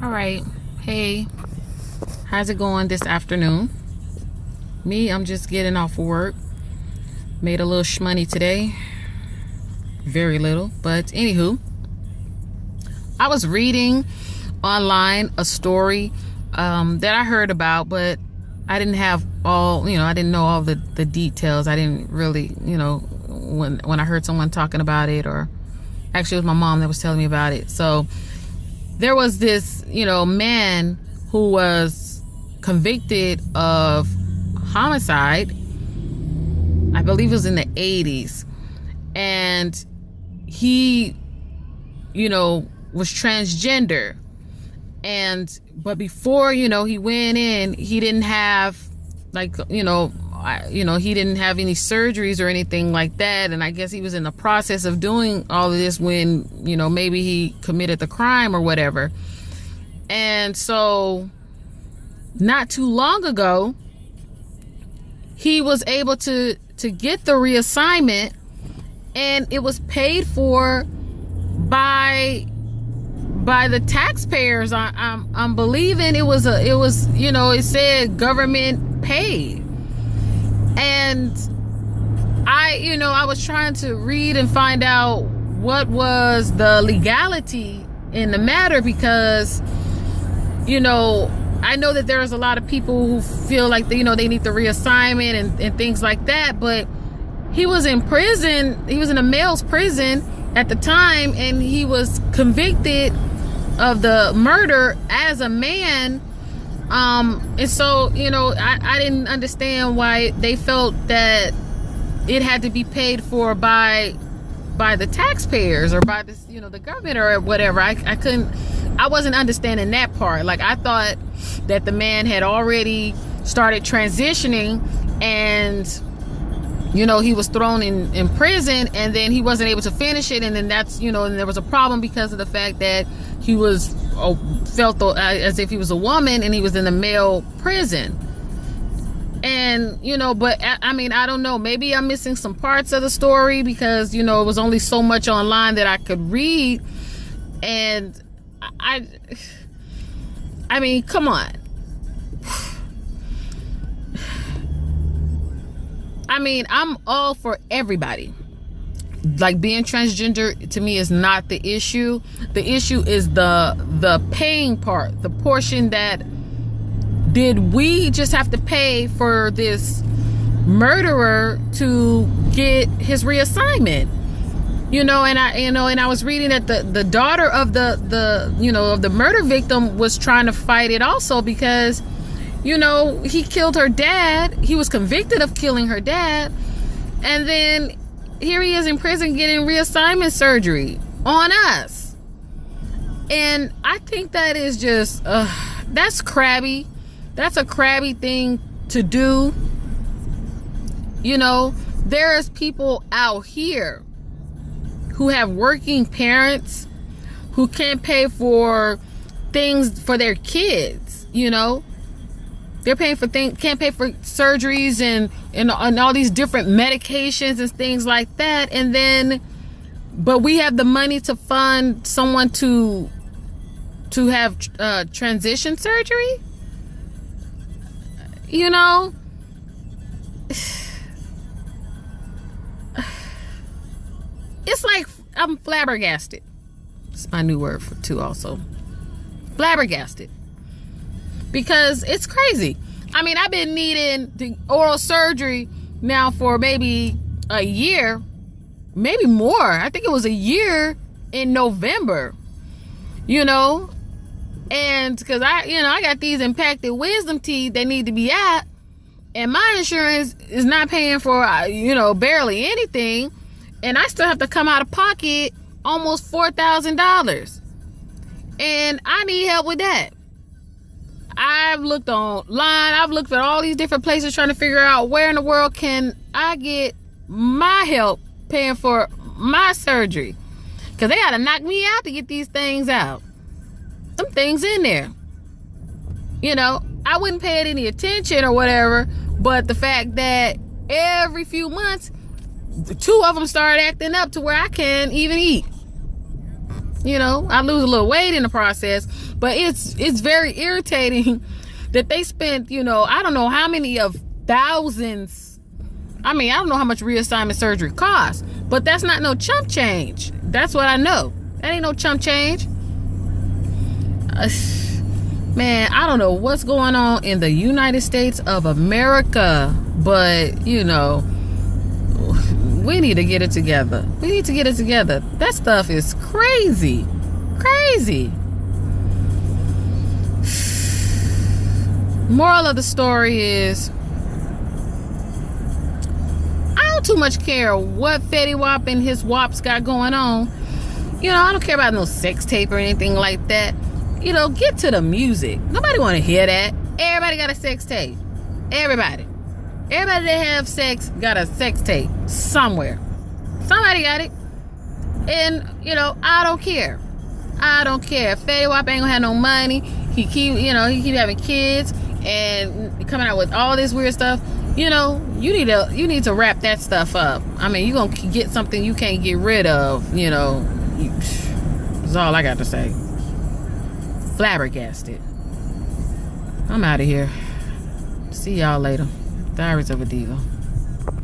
All right. Hey, how's it going this afternoon? Me, I'm just getting off of work. Made a little shmoney today. Very little, but anywho. I was reading online a story that I heard about, but I didn't have all, I didn't know all the details. I didn't really, when I heard someone talking about it, or actually it was my mom that was telling me about it. So there was this, man who was convicted of homicide. I believe it was in the 80s. And he, was transgender. But before, he went in, he didn't have he didn't have any surgeries or anything like that. And I guess he was in the process of doing all of this when, maybe he committed the crime or whatever. And so not too long ago, he was able to get the reassignment, and it was paid for by the taxpayers. I'm believing it said government paid. And I was trying to read and find out what was the legality in the matter, because I know that there's a lot of people who feel like they need the reassignment and things like that, but he was in prison. He was in a male's prison at the time, and he was convicted of the murder as a man. And so, I didn't understand why they felt that it had to be paid for by the taxpayers or by the government or whatever. I wasn't understanding that part. Like, I thought that the man had already started transitioning, and he was thrown in prison, and then he wasn't able to finish it, and then that's and there was a problem because of the fact that he was felt as if he was a woman, and he was in a male prison. And but I don't know, maybe I'm missing some parts of the story, because it was only so much online that I could read. And I mean, come on. I mean, I'm all for everybody. Like, being transgender to me is not the issue. The issue is the paying part, the portion that did we just have to pay for this murderer to get his reassignment? And I was reading that the daughter of the murder victim was trying to fight it also, because he killed her dad. He was convicted of killing her dad, and then here he is in prison getting reassignment surgery on us. And I think that is just that's crabby. That's a crabby thing to do. There's people out here who have working parents who can't pay for things for their kids. They're paying for can't pay for surgeries and all these different medications and things like that. But we have the money to fund someone to have transition surgery. It's like I'm flabbergasted. It's my new word for too also. Flabbergasted. Because it's crazy. I mean, I've been needing the oral surgery now for maybe a year, maybe more. I think it was a year in November, and because I got these impacted wisdom teeth that need to be out, and my insurance is not paying for, barely anything. And I still have to come out of pocket almost $4,000. And I need help with that. I've looked online. I've looked at all these different places trying to figure out where in the world can I get my help paying for my surgery. Because they got to knock me out to get these things out. Some things in there. I wouldn't pay it any attention or whatever. But the fact that every few months, the two of them started acting up to where I can't even eat. You know, I lose a little weight in the process, but it's very irritating that they spent, you know, I don't know how many of thousands. I mean, I don't know how much reassignment surgery costs, but that's not no chump change. That's what I know. That ain't no chump change. Man, I don't know what's going on in the United States of America, but, you know, we need to get it together. We need to get it together. That stuff is crazy. Crazy. Moral of the story is, I don't too much care what Fetty Wap and his wops got going on. You know, I don't care about no sex tape or anything like that. You know, get to the music. Nobody want to hear that. Everybody got a sex tape. Everybody that have sex got a sex tape somewhere. Somebody got it. And, you know, I don't care. I don't care. Fetty Wap ain't gonna have no money. He keep having kids and coming out with all this weird stuff. You know, you need to wrap that stuff up. I mean, you gonna get something you can't get rid of. You know, that's all I got to say. Flabbergasted. I'm out of here. See y'all later. Diaries of a Diva.